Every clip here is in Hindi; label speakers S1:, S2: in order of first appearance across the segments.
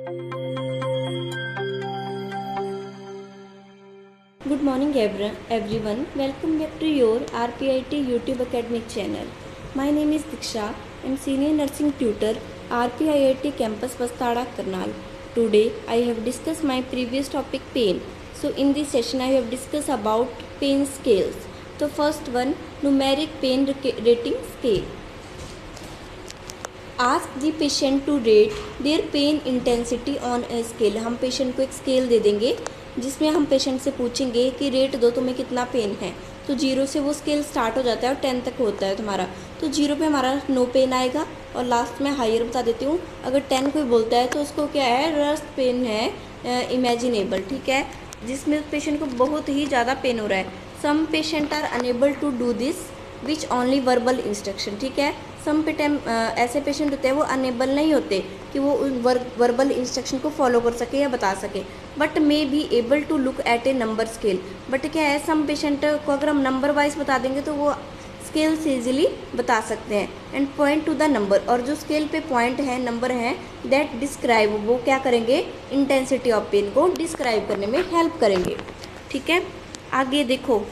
S1: Good morning everyone. Welcome back to your RPIT YouTube academic channel. My name is Diksha. I am senior nursing tutor RPIT campus Vastada Karnal. Today I have discussed my previous topic pain. So in this session I have discussed about pain scales. So first one, numeric pain rating scale. Ask the patient to rate their pain intensity on a scale. हम पेशेंट को एक स्केल दे देंगे जिसमें हम पेशेंट से पूछेंगे कि रेट दो तुम्हें कितना पेन है। तो 0 से वो स्केल स्टार्ट हो जाता है और 10 तक होता है तुम्हारा। तो 0 पे हमारा नो पेन आएगा और लास्ट में हायर बता देती हूँ। अगर 10 कोई बोलता है तो उसको क्या है, रस्ट पेन है, इमेजिनेबल, ठीक है, जिसमें पेशेंट को बहुत ही ज़्यादा पेन हो रहा है। Some patient are unable to do this which only verbal instruction, ठीक है। सम पे टाइम ऐसे पेशेंट होते हैं वो अनेबल नहीं होते कि वो वर्बल इंस्ट्रक्शन को फॉलो कर सके या बता सके, but may be able to look at a number scale. But क्या है, सम पेशेंट को अगर हम नंबर वाइज बता देंगे तो वो स्केल से ईजिली बता सकते हैं। And point to the number, और जो स्केल पे पॉइंट है, नंबर है, दैट डिस्क्राइब, वो क्या करेंगे, इंटेंसिटी ऑफ पेन को डिस्क्राइब करने में हेल्प करेंगे, ठीक है। आगे देखो,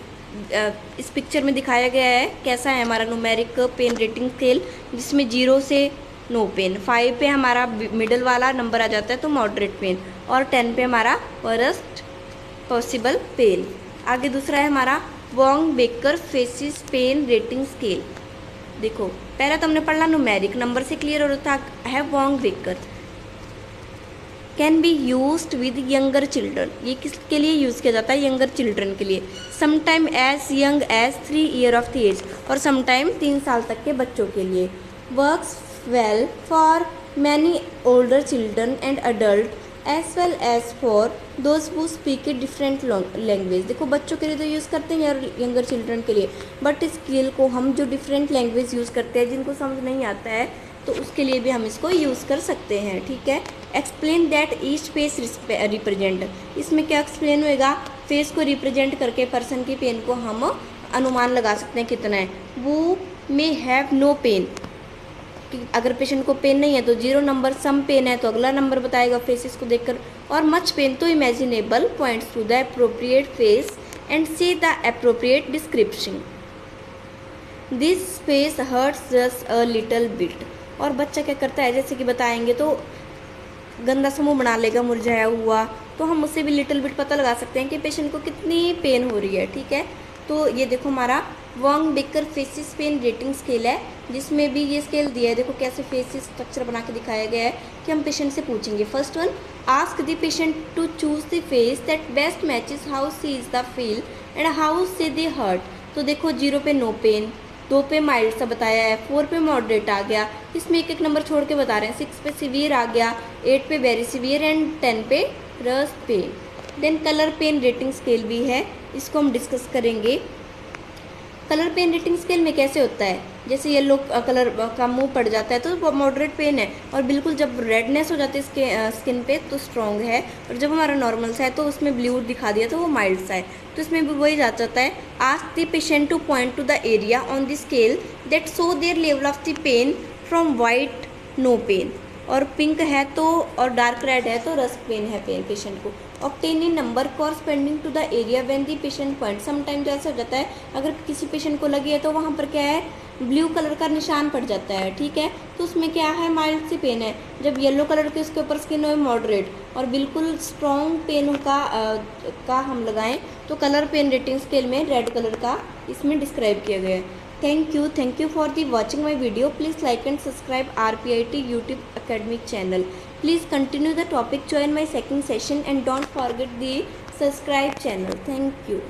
S1: इस पिक्चर में दिखाया गया है कैसा है हमारा न्यूमेरिक पेन रेटिंग स्केल, जिसमें 0 से नो पेन, 5 पे हमारा मिडल वाला नंबर आ जाता है तो मॉडरेट पेन, और 10 पे हमारा वर्स्ट पॉसिबल पेन। आगे दूसरा है हमारा Wong Baker faces pain rating scale. देखो पहले तो हमने पढ़ा न्यूमेरिक, नंबर से क्लियर हो रहा है। Wong baker can be used with younger children, ये किसके लिए यूज़ किया जाता है, यंगर चिल्ड्रन के लिए। Sometime age young age 3 year of the age, और समटाइम 3 साल तक के बच्चों के लिए। Works well for many older children and adult as well as for those who speak a different language. देखो बच्चों के लिए तो यूज़ करते हैं और यंगर चिल्ड्रन के लिए, बट इस स्केल को हम जो डिफरेंट लैंग्वेज यूज़ करते हैं, जिनको समझ नहीं आता है, तो उसके लिए भी हम इसको यूज़ कर सकते हैं, ठीक है। Explain that each face represent, इसमें क्या एक्सप्लेन होएगा, फेस को रिप्रेजेंट करके पर्सन की पेन को हम अनुमान लगा सकते हैं कितना है। वो मे हैव नो पेन, अगर पेशेंट को पेन नहीं है तो 0 नंबर, सम पेन है तो अगला नंबर बताएगा फेसेस को देखकर, और much pain to imaginable, points to the appropriate face and say the appropriate description. This face hurts just a little bit, और बच्चा क्या करता है, जैसे कि बताएंगे तो गंदा सा मुँह बना लेगा, मुरझाया हुआ, तो हम उससे भी लिटिल बिट पता लगा सकते हैं कि पेशेंट को कितनी पेन हो रही है, ठीक है। तो ये देखो हमारा Wong Baker faces pain rating scale है, जिसमें भी ये स्केल दिया है। देखो कैसे फेसिस स्ट्रक्चर बना के दिखाया गया है कि हम पेशेंट से पूछेंगे। First one, ask the patient to choose the face that best matches how she is the feel and how say they hurt. तो देखो 0 पे नो पेन, 2 पे माइल्ड सा बताया है, 4 पे मॉडरेट आ गया, इसमें एक नंबर छोड़ के बता रहे हैं, 6 पे सीवियर आ गया, 8 पे वेरी सीवियर एंड 10 पे worst pain. Then colour pain rating scale भी है, इसको हम डिस्कस करेंगे। कलर पेन रेटिंग स्केल में कैसे होता है, जैसे येलो कलर का मुंह पड़ जाता है तो मॉडरेट पेन है, और बिल्कुल जब रेडनेस हो जाती है स्किन पे तो स्ट्रॉन्ग है, और जब हमारा नॉर्मल सा है तो उसमें ब्लू दिखा दिया तो वो माइल्ड सा है, तो इसमें भी वही जा जाता है। Ask the patient to point to the area on the scale that show their level of the pain from white no pain, और पिंक है तो, और डार्क रेड है तो रस्ट पेन है पेशेंट को। Obtain number corresponding to the area when the patient point, sometime तो ऐसा हो जाता है अगर किसी पेशेंट को लगी है तो वहाँ पर क्या है, ब्लू कलर का निशान पड़ जाता है, ठीक है, तो उसमें क्या है, माइल्ड सी पेन है। जब येलो कलर के उसके ऊपर स्किन हो मॉडरेट, और बिल्कुल स्ट्रॉन्ग पेन का हम लगाएं तो कलर पेन रेटिंग स्केल में रेड कलर का इसमें डिस्क्राइब किया गया है। Thank you for the watching my video. Please like and subscribe RPIT YouTube academic channel. Please continue the topic, join my second session and don't forget the subscribe channel. Thank you.